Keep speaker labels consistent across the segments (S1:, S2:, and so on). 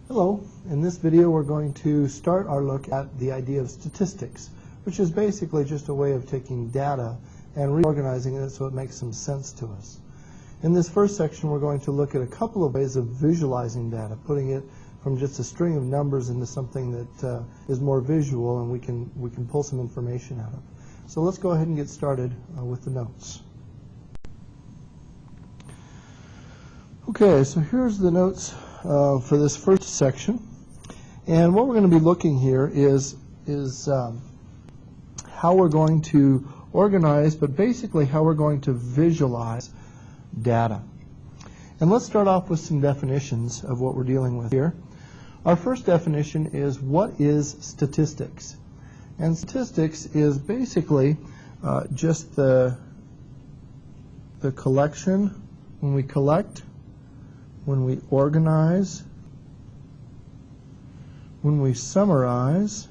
S1: Hello, in this video we're going to start our look at the idea of statistics, which is basically just a way of taking data and reorganizing it so it makes some sense to us. In this first section we're going to look at a couple of ways of visualizing data, putting it from just a string of numbers into something that is more visual and we can pull some information out of. So let's go ahead and get started with the notes. Okay, so here's the notes for this first section, and what we're going to be looking here is how we're going to organize, but basically how we're going to visualize data. And let's start off with some definitions of what we're dealing with here. Our first definition is, what is statistics? And statistics is basically just the collection, when we collect, when we organize, when we summarize,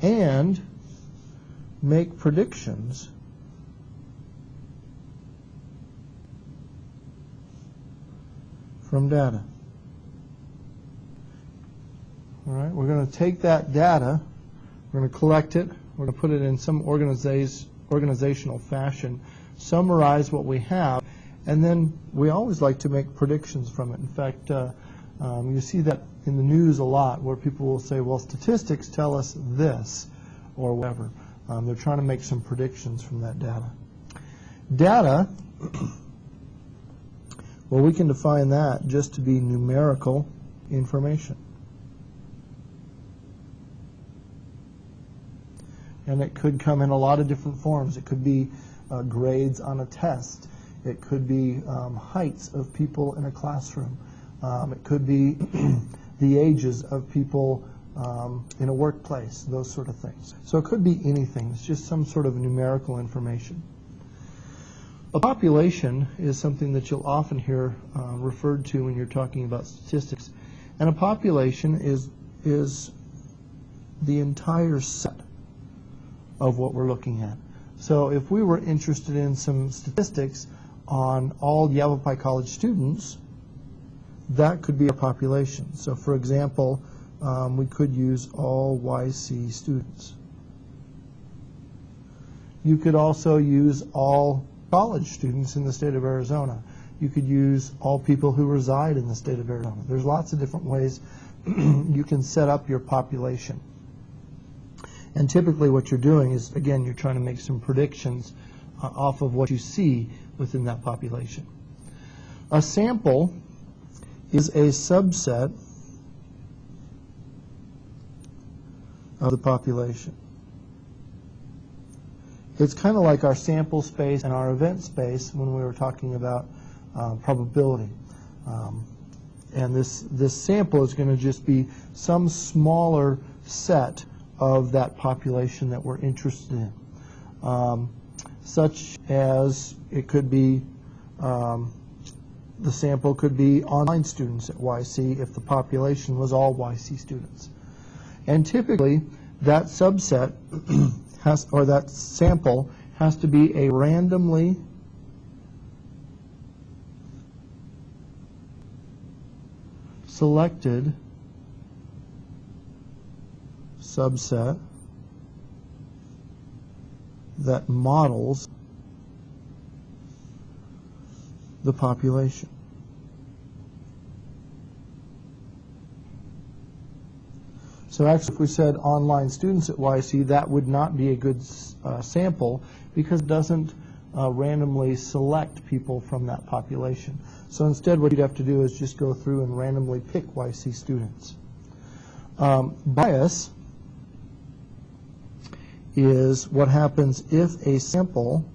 S1: and make predictions from data. All right, we're going to take that data, we're going to collect it, we're going to put it in some organizational fashion, summarize what we have, and then we always like to make predictions from it. In fact, you see that in the news a lot, where people will say, well, statistics tell us this, or whatever. They're trying to make some predictions from that data. Data, well, we can define that just to be numerical information. And it could come in a lot of different forms. It could be grades on a test. It could be heights of people in a classroom. It could be the ages of people in a workplace, those sort of things. So it could be anything. It's just some sort of numerical information. A population is something that you'll often hear referred to when you're talking about statistics. And a population is the entire set of what we're looking at. So if we were interested in some statistics on all Yavapai College students, that could be a population. So for example, we could use all YC students. You could also use all college students in the state of Arizona. You could use all people who reside in the state of Arizona. There's lots of different ways you can set up your population. And typically what you're doing is, again, you're trying to make some predictions off of what you see within that population. A sample is a subset of the population. It's kind of like our sample space and our event space when we were talking about probability. And this sample is going to just be some smaller set of that population that we're interested in. Such as it could be, the sample could be online students at YC if the population was all YC students. And typically that subset or that sample has to be a randomly selected subset that models the population. So actually, if we said online students at YC, that would not be a good sample because it doesn't randomly select people from that population. So instead, what you'd have to do is just go through and randomly pick YC students. Bias is what happens if a sample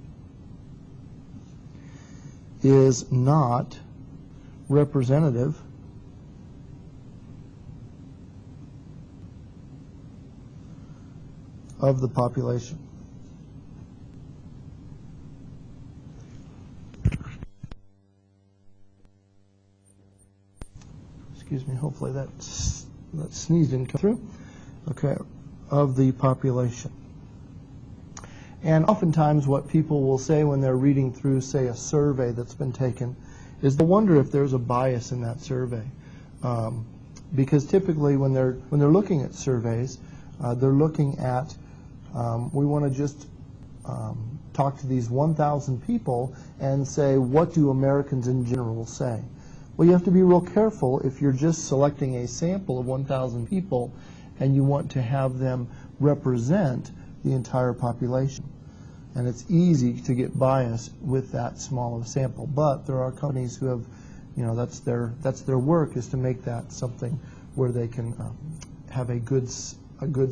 S1: is not representative of the population. Excuse me, hopefully that sneeze didn't come through. Okay, of the population. And oftentimes what people will say when they're reading through, say, a survey that's been taken is to wonder if there's a bias in that survey. Because typically when they're looking at surveys, they're looking at, we want to just talk to these 1,000 people and say, what do Americans in general say? Well, you have to be real careful if you're just selecting a sample of 1,000 people and you want to have them represent the entire population. And it's easy to get bias with that small of a sample. But there are companies who have, that's their work, is to make that something where they can have a good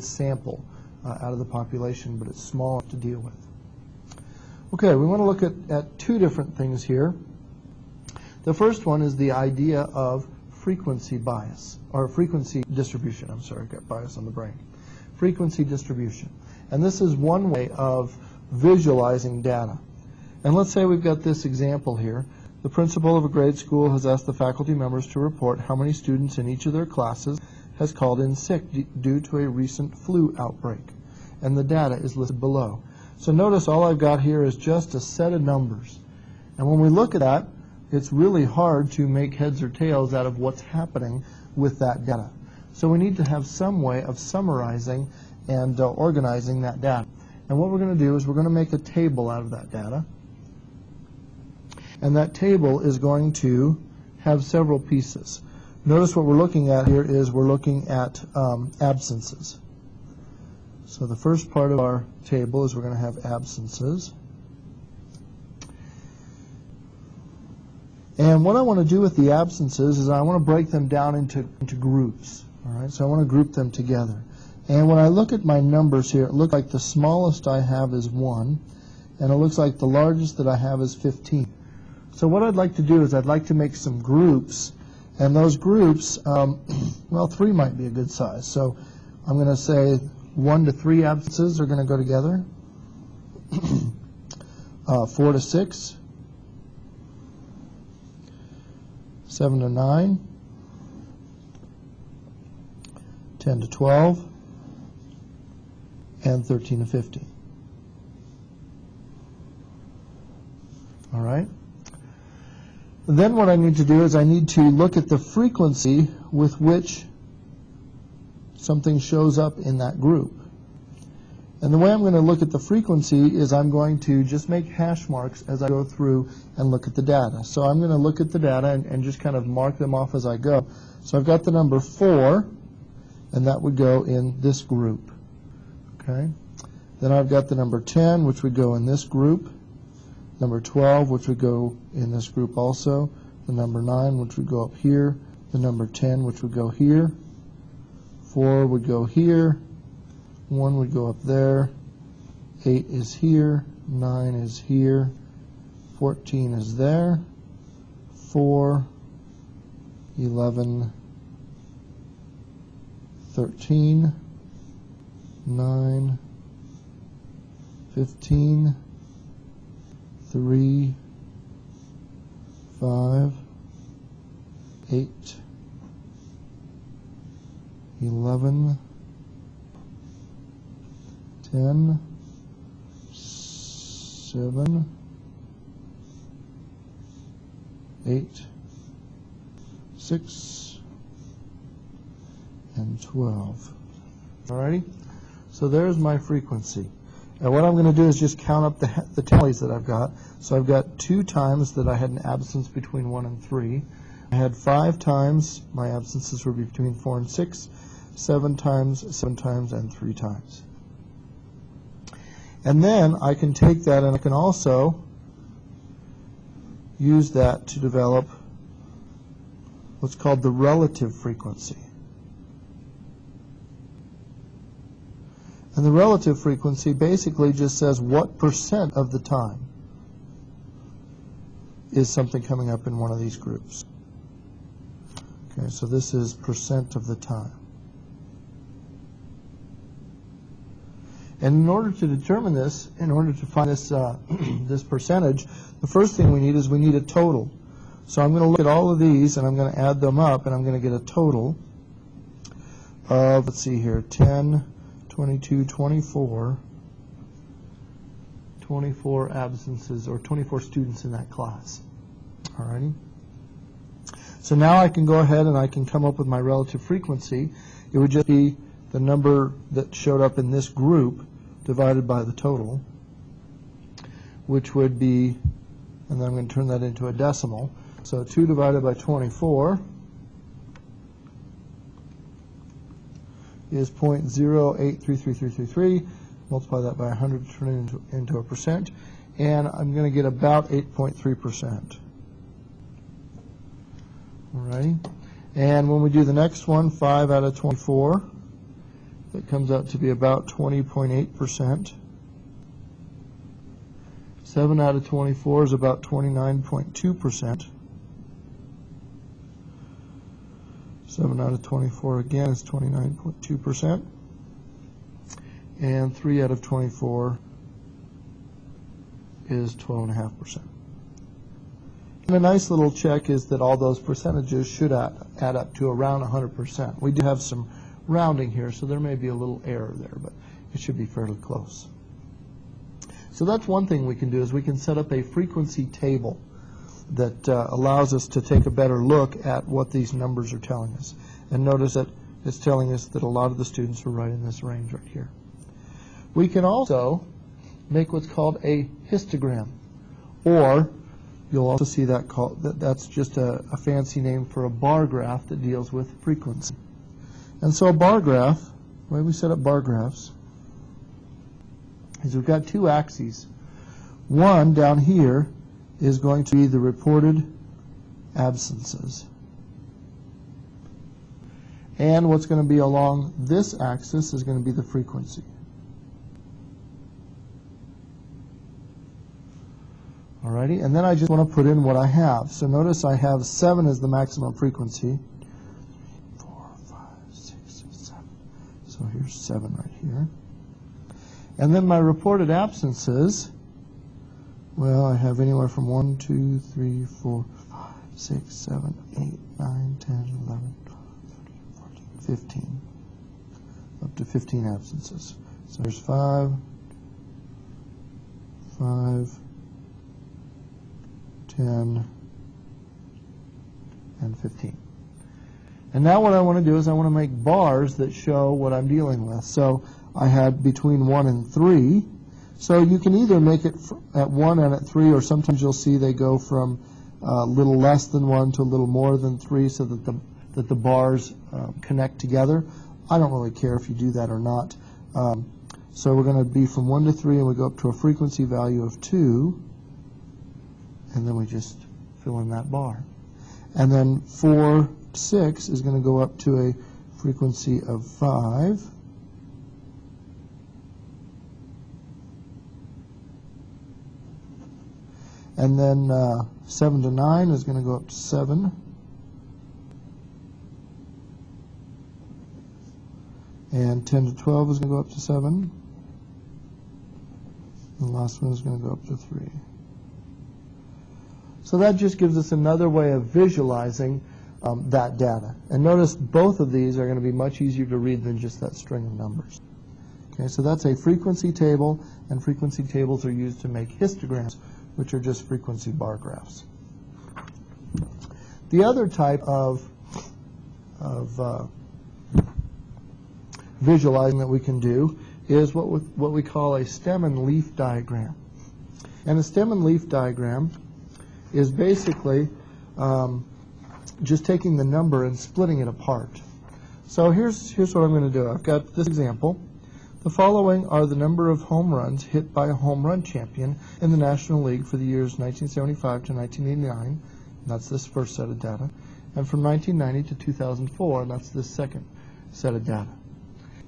S1: sample out of the population, but it's small enough to deal with. Okay, we want to look at two different things here. The first one is the idea of frequency bias, or frequency distribution. I'm sorry, I got bias on the brain. Frequency distribution. And this is one way of visualizing data. And let's say we've got this example here. The principal of a grade school has asked the faculty members to report how many students in each of their classes has called in sick due to a recent flu outbreak. And the data is listed below. So notice all I've got here is just a set of numbers. And when we look at that, it's really hard to make heads or tails out of what's happening with that data. So we need to have some way of summarizing and organizing that data. And what we're going to do is we're going to make a table out of that data. And that table is going to have several pieces. Notice what we're looking at here is we're looking at absences. So the first part of our table is we're going to have absences. And what I want to do with the absences is I want to break them down into groups. All right, so I want to group them together. And when I look at my numbers here, it looks like the smallest I have is 1, and it looks like the largest that I have is 15. So what I'd like to do is I'd like to make some groups, and those groups, well, 3 might be a good size. So I'm going to say 1 to 3 absences are going to go together, 4 to 6, 7 to 9, 10 to 12, and 13 to 15. All right. Then what I need to do is I need to look at the frequency with which something shows up in that group. And the way I'm going to look at the frequency is I'm going to just make hash marks as I go through and look at the data. So I'm going to look at the data and just kind of mark them off as I go. So I've got the number 4, and that would go in this group. Okay. Then I've got the number 10, which would go in this group. Number 12, which would go in this group also. The number 9, which would go up here. The number 10, which would go here. 4 would go here. 1 would go up there. 8 is here. 9 is here. 14 is there. 4, 11, 13, 9, 15, 3, 5, 8, 11, 10, 7, 8, 6, and 12. Alrighty? So there's my frequency. And what I'm going to do is just count up the tallies that I've got. So I've got 2 times that I had an absence between 1 and 3. I had 5 times my absences were between 4 and 6, 7 times, and 3 times. And then I can take that and I can also use that to develop what's called the relative frequency. And the relative frequency basically just says what percent of the time is something coming up in one of these groups. Okay, so this is percent of the time. And in order to determine this, in order to find this, this percentage, the first thing we need is we need a total. So I'm going to look at all of these and I'm going to add them up and I'm going to get a total of, let's see here, 10, 22, 24 absences or 24 students in that class. Alrighty. So now I can go ahead and I can come up with my relative frequency. It would just be the number that showed up in this group divided by the total, which would be, and then I'm going to turn that into a decimal. So 2 divided by 24 is 0.083333. Multiply that by 100 to turn it into a percent. And I'm going to get about 8.3%. All right. And when we do the next one, 5 out of 24, that comes out to be about 20.8%. 7 out of 24 is about 29.2%. 7 out of 24 again is 29.2%. And 3 out of 24 is 12.5%. And a nice little check is that all those percentages should add up to around 100%. We do have some rounding here, so there may be a little error there, but it should be fairly close. So that's one thing we can do, is we can set up a frequency table that allows us to take a better look at what these numbers are telling us. And notice that it's telling us that a lot of the students are right in this range right here. We can also make what's called a histogram, or you'll also see that that's just a fancy name for a bar graph that deals with frequency. And so a bar graph, the way we set up bar graphs, is we've got two axes. One down here is going to be the reported absences. And what's going to be along this axis is going to be the frequency. Alrighty, and then I just want to put in what I have. So notice I have 7 as the maximum frequency. 4, 5, 6, 7. So here's 7 right here. And then my reported absences, well, I have anywhere from 1, 2, 3, 4, 5, 6, 7, 8, 9, 10, 11, 12, 13, 14, 15. Up to 15 absences. So there's 5, 10, and 15. And now what I want to do is I want to make bars that show what I'm dealing with. So I had between 1 and 3. So you can either make it at 1 and at 3, or sometimes you'll see they go from a little less than 1 to a little more than 3, so that the bars connect together. I don't really care if you do that or not. So we're going to be from 1 to 3, and we go up to a frequency value of 2. And then we just fill in that bar. And then 4, 6 is going to go up to a frequency of 5. And then 7 to 9 is going to go up to 7. And 10 to 12 is going to go up to 7. And the last one is going to go up to 3. So that just gives us another way of visualizing that data. And notice both of these are going to be much easier to read than just that string of numbers. Okay, so that's a frequency table, and frequency tables are used to make histograms, which are just frequency bar graphs. The other type of visualizing that we can do is what we call a stem and leaf diagram. And a stem and leaf diagram is basically just taking the number and splitting it apart. So here's what I'm going to do. I've got this example. The following are the number of home runs hit by a home run champion in the National League for the years 1975 to 1989. That's this first set of data. And from 1990 to 2004, and that's this second set of data.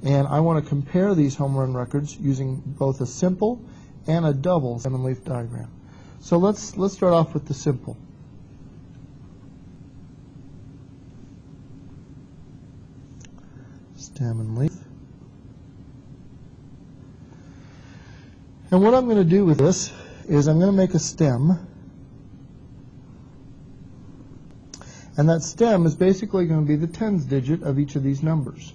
S1: And I want to compare these home run records using both a simple and a double stem and leaf diagram. So let's start off with the simple. Stem and leaf. And what I'm going to do with this is I'm going to make a stem. And that stem is basically going to be the tens digit of each of these numbers.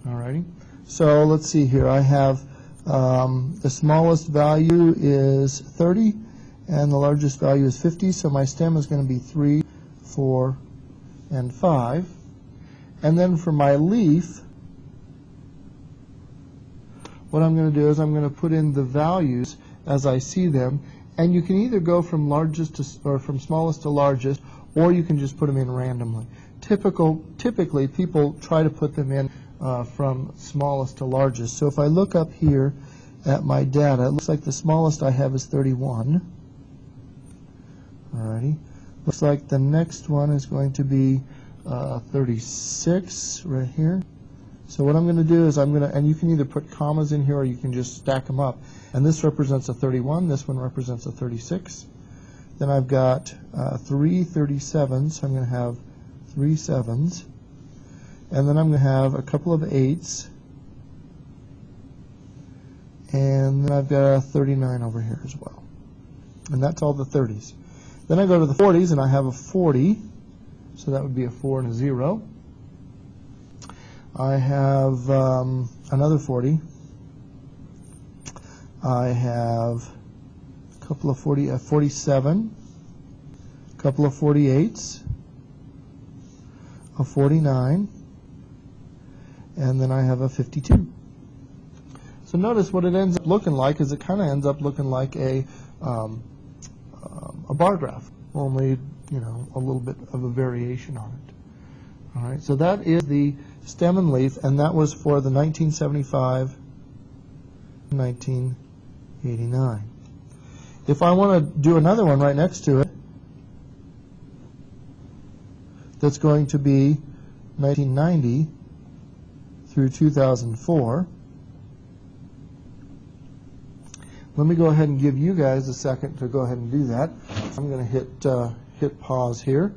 S1: Alrighty. So let's see here. I have the smallest value is 30. And the largest value is 50, so my stem is going to be 3, 4, and 5. And then for my leaf, what I'm going to do is I'm going to put in the values as I see them, and you can either go from largest to, or from smallest to largest, or you can just put them in randomly. Typically, people try to put them in from smallest to largest. So if I look up here at my data, it looks like the smallest I have is 31. Alrighty. Looks like the next one is going to be 36 right here. So what I'm going to do is and you can either put commas in here or you can just stack them up. And this represents a 31, this one represents a 36. Then I've got 3 37s, so I'm going to have 3 7s. And then I'm going to have a couple of 8s. And then I've got a 39 over here as well. And that's all the 30s. Then I go to the 40s, and I have a 40. So that would be a 4 and a 0. I have another 40. I have a couple of 47, a couple of 48s, a 49, and then I have a 52. So notice what it ends up looking like is it kind of ends up looking like a bar graph, only a little bit of a variation on it. All right, so that is the stem and leaf, and that was for the 1975, 1989. If I want to do another one right next to it, that's going to be 1990 through 2004. Let me go ahead and give you guys a second to go ahead and do that. I'm going to hit pause here.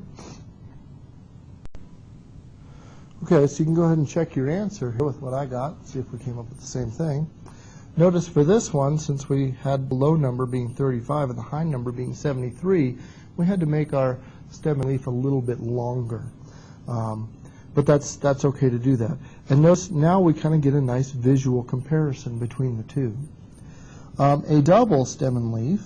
S1: Okay, so you can go ahead and check your answer here with what I got, see if we came up with the same thing. Notice for this one, since we had the low number being 35 and the high number being 73, we had to make our stem and leaf a little bit longer. But that's okay to do that. And notice now we kind of get a nice visual comparison between the two. A double stem and leaf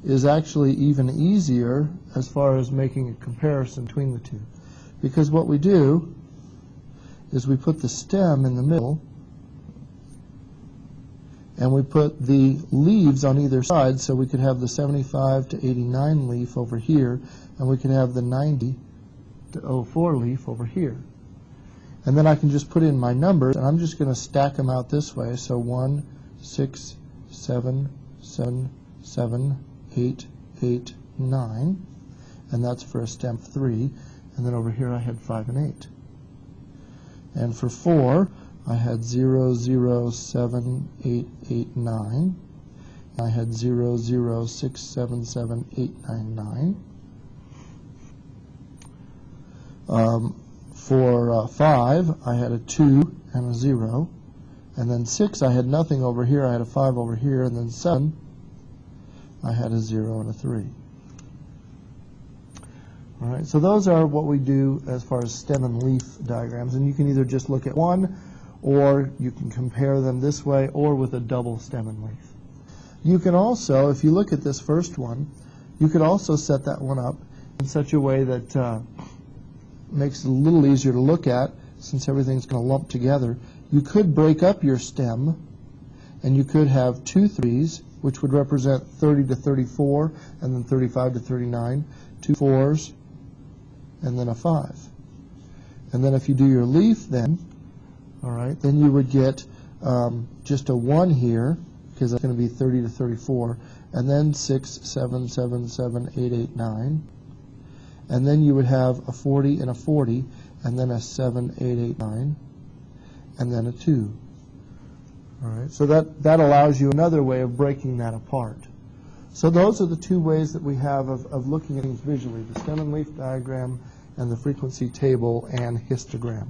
S1: is actually even easier as far as making a comparison between the two. Because what we do is we put the stem in the middle and we put the leaves on either side, so we could have the 75 to 89 leaf over here, and we can have the 90 to 04 leaf over here. And then I can just put in my numbers, and I'm just going to stack them out this way. So 1, 6, 7, 7, 7, 8, 8, 9, and that's for a stem 3. And then over here I had 5 and 8. And for 4, I had 0, 0, 7, 8, 8, 9. I had 0, 0, 6, 7, 7, 8, 9, 9. For 5, I had a 2 and a 0. And then 6, I had nothing over here. I had a 5 over here. And then 7, I had a 0 and a 3. All right, so those are what we do as far as stem and leaf diagrams. And you can either just look at one, or you can compare them this way, or with a double stem and leaf. You can also, if you look at this first one, you could also set that one up in such a way that makes it a little easier to look at, since everything's going to lump together. You could break up your stem, and you could have 2 3s, which would represent 30 to 34, and then 35 to 39, 2 4s, and then a 5. And then if you do your leaf then, all right, then you would get just a 1 here, because that's going to be 30 to 34, and then 6, 7, 7, 7, 8, 8, 9. And then you would have a 40 and a 40, and then a 7, 8, 8, 9, and then a 2. All right, so that allows you another way of breaking that apart. So those are the 2 ways that we have of looking at things visually, the stem and leaf diagram and the frequency table and histogram.